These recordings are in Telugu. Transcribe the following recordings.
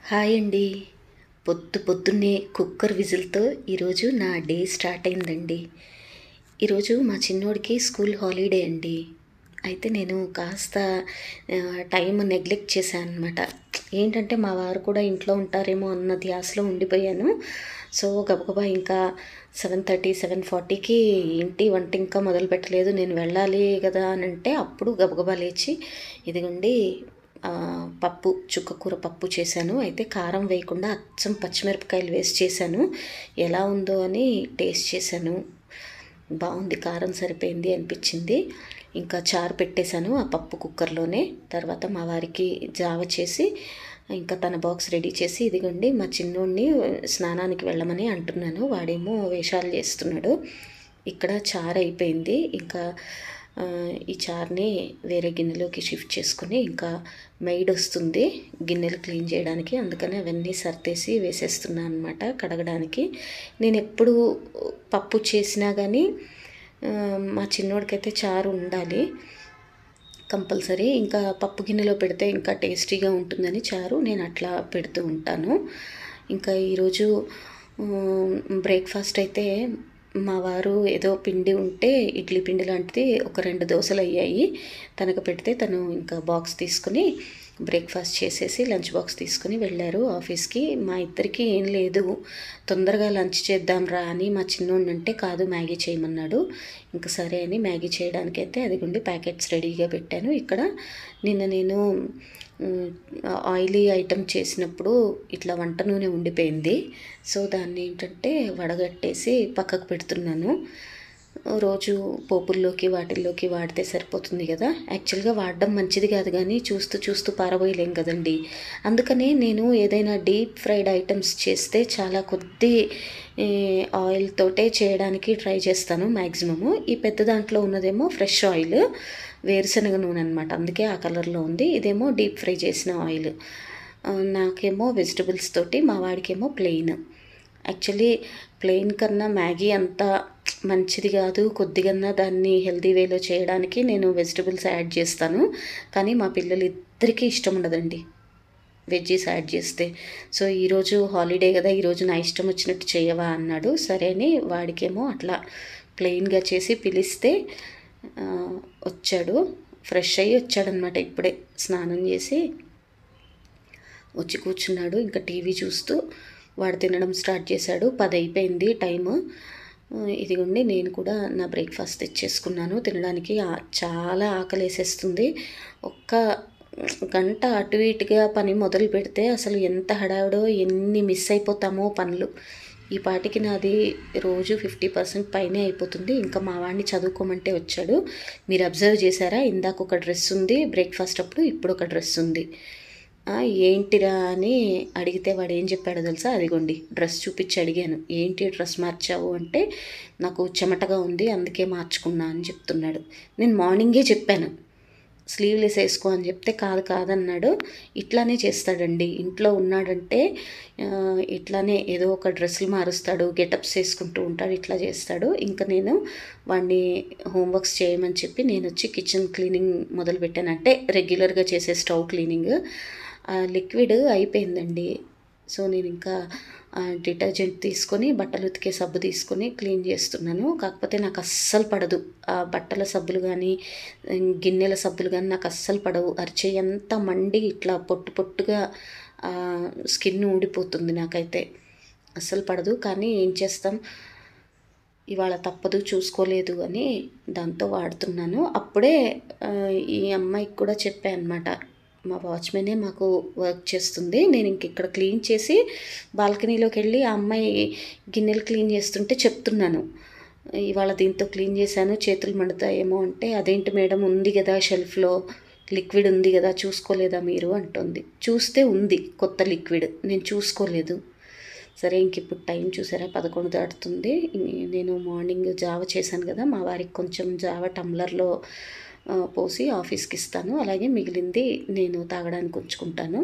హాయ్ అండి. పొద్దున్నే కుక్కర్ విజిల్‌తో ఈరోజు నా డే స్టార్ట్ అయిందండి. ఈరోజు మా చిన్నోడికి స్కూల్ హాలిడే అండి. అయితే నేను కాస్త టైం నెగ్లెక్ట్ చేశాననమాట. ఏంటంటే మా వారు కూడా ఇంట్లో ఉంటారేమో అన్న ధ్యాసలో ఉండిపోయాను. సో, గబగబా ఇంకా 7:30, 7:40కి ఏంటి వంట ఇంకా మొదలుపెట్టలేదు, నేను వెళ్ళాలి గదా అనంటే అప్పుడు గబగబా లేచి ఇదిగోండి పప్పు, చుక్కకూర పప్పు చేశాను. అయితే కారం వేయకుండా అచ్చం పచ్చిమిరపకాయలు వేసి చేశాను. ఎలా ఉందో అని టేస్ట్ చేశాను. బావుంది, కారం సరిపోయింది అనిపించింది. ఇంకా చారు పెట్టేశాను ఆ పప్పు కుక్కర్‌లోనే. తర్వాత మా వారికి జావ చేసి, ఇంకా తన బాక్స్ రెడీ చేసి, ఇదిగోండి మా చిన్నోడిని స్నానానికి వెళ్ళమని అంటున్నాను. వాడేమో వేషాలు చేస్తున్నాడు. ఇక్కడ చారు అయిపోయింది. ఇంకా ఈ చారుని వేరే గిన్నెలోకి షిఫ్ట్ చేసుకొని, ఇంకా మెయిడ్ వస్తుంది గిన్నెలు క్లీన్ చేయడానికి. అందుకని అవన్నీ సర్దేసి వేసేస్తున్నా అనమాట కడగడానికి. నేను ఎప్పుడు పప్పు చేసినా కానీ మా చిన్నోడికైతే చారు ఉండాలి కంపల్సరీ. ఇంకా పప్పు గిన్నెలో పెడితే ఇంకా టేస్టీగా ఉంటుందని చారు నేను అట్లా పెడుతూ ఉంటాను. ఇంకా ఈరోజు బ్రేక్ఫాస్ట్ అయితే మా వారు ఏదో పిండి ఉంటే ఇడ్లీ పిండి లాంటిది ఒక 2 దోసలు అయ్యాయి. తనకు పెడితే తను ఇంకా బాక్స్ తీసుకుని బ్రేక్ఫాస్ట్ చేసేసి లంచ్ బాక్స్ తీసుకుని వెళ్ళారు ఆఫీస్కి. మా ఇద్దరికి ఏం లేదు, తొందరగా లంచ్ చేద్దాం రా అని మా చిన్నోడిని అంటే, కాదు మ్యాగీ చేయమన్నాడు. ఇంకా సరే అని మ్యాగీ చేయడానికైతే అదిగోండి ప్యాకెట్స్ రెడీగా పెట్టాను. ఇక్కడ నిన్న నేను ఆయిలీ ఐటెం చేసినప్పుడు ఇట్లా వంట నూనె ఉండిపోయింది. సో దాన్ని ఏంటంటే వడగట్టేసి పక్కకు పెడుతున్నాను. రోజు పోపుల్లోకి వాటిల్లోకి వాడితే సరిపోతుంది కదా. యాక్చువల్గా వాడడం మంచిది కాదు, కానీ చూస్తూ చూస్తూ పారబోయలేం కదండి. అందుకనే నేను ఏదైనా డీప్ ఫ్రైడ్ ఐటమ్స్ చేస్తే చాలా కొద్ది ఆయిల్ తోటే చేయడానికి ట్రై చేస్తాను మ్యాక్సిమము. ఈ పెద్ద దాంట్లో ఉన్నదేమో ఫ్రెష్ ఆయిల్, వేరుశనగ నూనె అనమాట, అందుకే ఆ కలర్లో ఉంది. ఇదేమో డీప్ ఫ్రై చేసిన ఆయిల్. నాకేమో వెజిటబుల్స్ తోటి, మా వాడికేమో ప్లెయిన్. యాక్చువల్లీ ప్లెయిన్ కన్నా మ్యాగీ అంత మంచిది కాదు. కొద్దిగన్నా దాన్ని హెల్తీ వేలో చేయడానికి నేను వెజిటబుల్స్ యాడ్ చేస్తాను. కానీ మా పిల్లలు ఇద్దరికీ ఇష్టం ఉండదండి వెజ్జీస్ యాడ్ చేస్తే. సో ఈరోజు హాలిడే కదా, ఈరోజు నా ఇష్టం వచ్చినట్టు చేయవా అన్నాడు. సరే అని వాడికేమో అట్లా ప్లెయిన్గా చేసి పిలిస్తే వచ్చాడు. ఫ్రెష్ అయ్యి వచ్చాడనమాట, ఇప్పుడే స్నానం చేసి వచ్చి కూర్చున్నాడు. ఇంకా టీవీ చూస్తూ వాడు తినడం స్టార్ట్ చేశాడు. 10 అయిపోయింది టైము. ఇదిగోండి నేను కూడా నా బ్రేక్ఫాస్ట్ తెచ్చేసుకున్నాను తినడానికి. చాలా ఆకలేసేస్తుంది. ఒక్క గంట అటు ఇటుగా పని మొదలు పెడితే అసలు ఎంత హడావిడో, ఎన్ని మిస్ అయిపోతామో పనులు. ఈ పాటికి నాది రోజు 50% పైనే అయిపోతుంది. ఇంకా మా వాడిని చదువుకోమంటే వచ్చాడు. మీరు అబ్జర్వ్ చేశారా, ఇందాక ఒక డ్రెస్ ఉంది బ్రేక్ఫాస్ట్ అప్పుడు, ఇప్పుడు ఒక డ్రెస్ ఉంది. ఏంటిరా అని అడిగితే వాడు ఏం చెప్పాడో తెలుసా, అదిగోండి డ్రెస్ చూపించి అడిగాను, ఏంటి డ్రెస్ మార్చావు అంటే, నాకు చెమటగా ఉంది అందుకే మార్చుకున్నా అని చెప్తున్నాడు. నేను మార్నింగే చెప్పాను స్లీవ్లెస్ వేసుకో అని చెప్తే కాదు కాదన్నాడు. ఇట్లానే చేస్తాడండి, ఇంట్లో ఉన్నాడంటే ఇట్లానే ఏదో ఒక డ్రెస్సులు మారుస్తాడు, గెటప్స్ వేసుకుంటూ ఉంటాడు, ఇట్లా చేస్తాడు. ఇంకా నేను వాడిని హోంవర్క్స్ చేయమని చెప్పి నేను వచ్చి కిచెన్ క్లీనింగ్ మొదలుపెట్టాను. అంటే రెగ్యులర్గా చేసే స్టవ్ క్లీనింగ్. లిక్విడ్ అయిపోయిందండి. సో నేను ఇంకా డిటర్జెంట్ తీసుకొని, బట్టలు ఉతికే సబ్బు తీసుకొని క్లీన్ చేస్తున్నాను. కాకపోతే నాకు అస్సలు పడదు ఆ బట్టల సబ్బులు కానీ గిన్నెల సబ్బులు కానీ, నాకు అస్సలు పడవు. అరిచేయంతా మండి ఇట్లా పొట్టు పొట్టుగా స్కిన్ ఊడిపోతుంది నాకైతే, అస్సలు పడదు. కానీ ఏం చేస్తాం, ఇవాళ తప్పదు చూసుకోలేదు అని దాంతో వాడుతున్నాను. అప్పుడే ఈ అమ్మాయికి కూడా చెప్పాను అనమాట, మా వాచ్మెనే మాకు వర్క్ చేస్తుంది. నేను ఇంక ఇక్కడ క్లీన్ చేసి బాల్కనీలోకి వెళ్ళి ఆ అమ్మాయి గిన్నెలు క్లీన్ చేస్తుంటే చెప్తున్నాను, ఇవాళ దీంతో క్లీన్ చేశాను చేతులు మండుతాయేమో అంటే, అదేంటి మేడం ఉంది కదా షెల్ఫ్లో లిక్విడ్ ఉంది కదా చూసుకోలేదా మీరు అంటుంది. చూస్తే ఉంది కొత్త లిక్విడ్, నేను చూసుకోలేదు. సరే ఇంక ఇప్పుడు టైం చూసారా 11 దాటుతుంది. నేను మార్నింగ్ జావ చేశాను కదా, మా వారికి కొంచెం జావ టంబ్లర్లో పోసి ఆఫీస్కి ఇస్తాను. అలాగే మిగిలింది నేను తాగడానికి ఉంచుకుంటాను.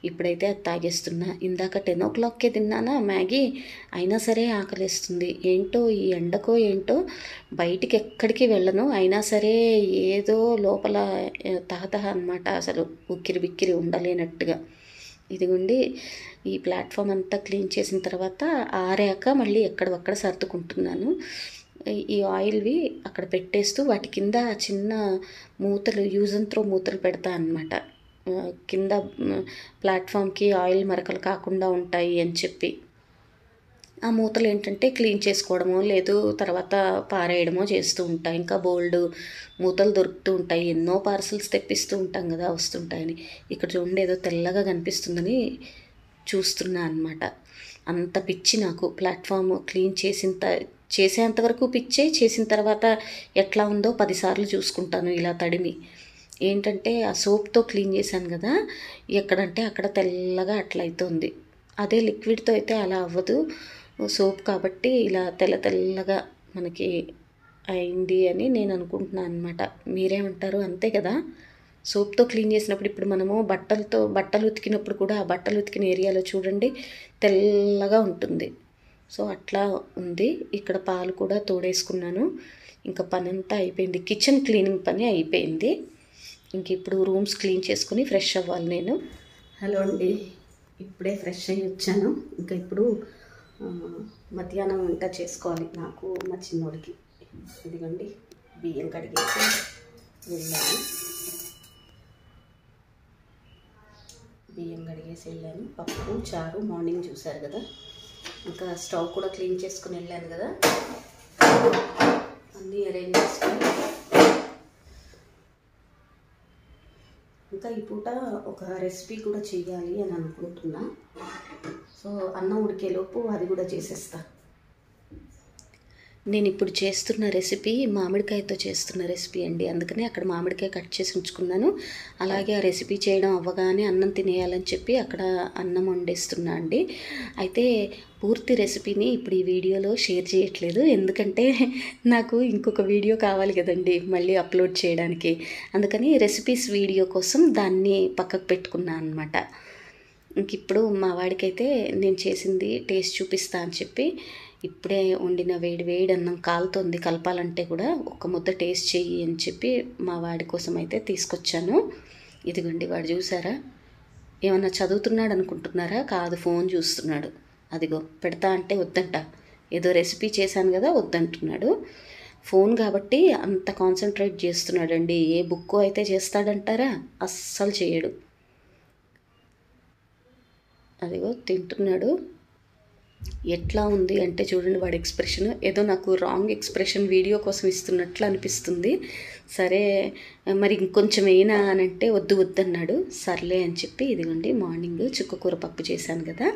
ఇప్పుడైతే అది తాగేస్తున్నా. ఇందాక 10 o'clockకే తిన్నానా మ్యాగీ, అయినా సరే ఆకలేస్తుంది. ఏంటో ఈ ఎండకో ఏంటో బయటికి ఎక్కడికి వెళ్ళను, అయినా సరే ఏదో లోపల తహతహ అనమాట, అసలు ఉక్కిరి బిక్కిరి ఉండలేనట్టుగా. ఇదిగోండి ఈ ప్లాట్ఫామ్ అంతా క్లీన్ చేసిన తర్వాత ఆరాక మళ్ళీ ఎక్కడొక్కడ సర్దుకుంటున్నాను. ఈ ఆయిల్వి అక్కడ పెట్టేస్తూ వాటి కింద చిన్న మూతలు యూజ్ అండ్ త్రో మూతలు పెడతా అనమాట. కింద ప్లాట్ఫామ్కి ఆయిల్ మరకలు కాకుండా ఉంటాయి అని చెప్పి. ఆ మూతలు ఏంటంటే క్లీన్ చేసుకోవడమో లేదు తర్వాత పారేయడమో చేస్తూ ఉంటాయి. ఇంకా బోల్డు మూతలు దొరుకుతూ ఉంటాయి. ఎన్నో పార్సల్స్ తెప్పిస్తూ ఉంటాం కదా వస్తుంటాయని. ఇక్కడ చూడండి ఏదో తెల్లగా కనిపిస్తుందని చూస్తున్నా అనమాట. అంత పిచ్చి నాకు ప్లాట్ఫామ్ క్లీన్ చేసేంతవరకు పిచ్చే. చేసిన తర్వాత ఎట్లా ఉందో 10 సార్లు చూసుకుంటాను ఇలా తడిమి. ఏంటంటే ఆ సోప్తో క్లీన్ చేశాను కదా, ఎక్కడంటే అక్కడ తెల్లగా అట్లా అవుతుంది. అదే లిక్విడ్తో అయితే అలా అవ్వదు. సోప్ కాబట్టి ఇలా తెల్లగా మనకి అయింది అని నేను అనుకుంటున్నాను అనమాట. మీరేమంటారు? అంతే కదా. సోప్తో క్లీన్ చేసినప్పుడు ఇప్పుడు మనము బట్టలు ఉతికినప్పుడు కూడా ఆ బట్టలు ఉతికిన ఏరియాలో చూడండి తెల్లగా ఉంటుంది. సో అట్లా ఉంది. ఇక్కడ పాలు కూడా తోడేసుకున్నాను. ఇంకా పని అంతా అయిపోయింది. కిచెన్ క్లీనింగ్ పని అయిపోయింది. ఇంక ఇప్పుడు రూమ్స్ క్లీన్ చేసుకుని ఫ్రెష్ అవ్వాలి నేను. హలో అండి, ఇప్పుడే ఫ్రెష్ అయ్యి వచ్చాను. ఇంకా ఇప్పుడు మధ్యాహ్నం వంట చేసుకోవాలి నాకు మా చిన్నోడికి. ఇదిగోండి బియ్యం కడిగేసి వెళ్ళాను. పప్పు చారు మార్నింగ్ చూశారు కదా. ఇంకా స్టవ్ కూడా క్లీన్ చేసుకుని వెళ్ళాను కదా, అన్నీ అరేంజ్ చేసుకొని ఇంకా ఈ పూట ఒక రెసిపీ కూడా చేయాలి అని అనుకుంటున్నా. సో అన్నం ఉడికేలోపు అది కూడా చేసేస్తా. నేను ఇప్పుడు చేస్తున్న రెసిపీ మామిడికాయతో చేస్తున్న రెసిపీ అండి. అందుకనే అక్కడ మామిడికాయ కట్ చేసి ఉంచుకున్నాను. అలాగే ఆ రెసిపీ చేయడం అవ్వగానే అన్నం తినేయాలని చెప్పి అక్కడ అన్నం వండేస్తున్నా అండి. అయితే పూర్తి రెసిపీని ఇప్పుడు ఈ వీడియోలో షేర్ చేయట్లేదు. ఎందుకంటే నాకు ఇంకొక వీడియో కావాలి కదండి మళ్ళీ అప్లోడ్ చేయడానికి. అందుకని రెసిపీస్ వీడియో కోసం దాన్ని పక్కకు పెట్టుకున్నా అనమాట. ఇంక ఇప్పుడు మా వాడికైతే నేను చేసింది టేస్ట్ చూపిస్తా అని చెప్పి ఇప్పుడే వండిన వేడి అన్నం కాలుతోంది. కలపాలంటే కూడా ఒక ముద్ద టేస్ట్ చెయ్యి అని చెప్పి మా వాడి కోసం అయితే తీసుకొచ్చాను. ఇదిగోండి వాడు చూసారా, ఏమన్నా చదువుతున్నాడు అనుకుంటున్నారా? కాదు, ఫోన్ చూస్తున్నాడు. అదిగో పెడతా అంటే వద్దంట. ఏదో రెసిపీ చేశాను కదా వద్దంటున్నాడు. ఫోన్ కాబట్టి అంత కాన్సన్ట్రేట్ చేస్తున్నాడండి. ఏ బుక్ అయితే చేస్తాడంటారా? అస్సలు చేయడు. అదిగో తింటున్నాడు. ఎట్లా ఉంది అంటే చూడండి వాడి ఎక్స్ప్రెషన్. ఏదో నాకు రాంగ్ ఎక్స్ప్రెషన్ వీడియో కోసం ఇస్తున్నట్లు అనిపిస్తుంది. సరే మరి ఇంకొంచెం అయినా అని అంటే వద్దన్నాడు. సర్లే అని చెప్పి ఇదిగోండి మార్నింగ్ చుక్కకూర పప్పు చేశాను కదా,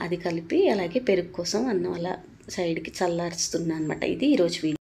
అది కలిపి అలాగే పెరుగు కోసం అన్నం అలా సైడ్కి చల్లారుస్తున్నా అనమాట. ఇది ఈరోజు వీడియో.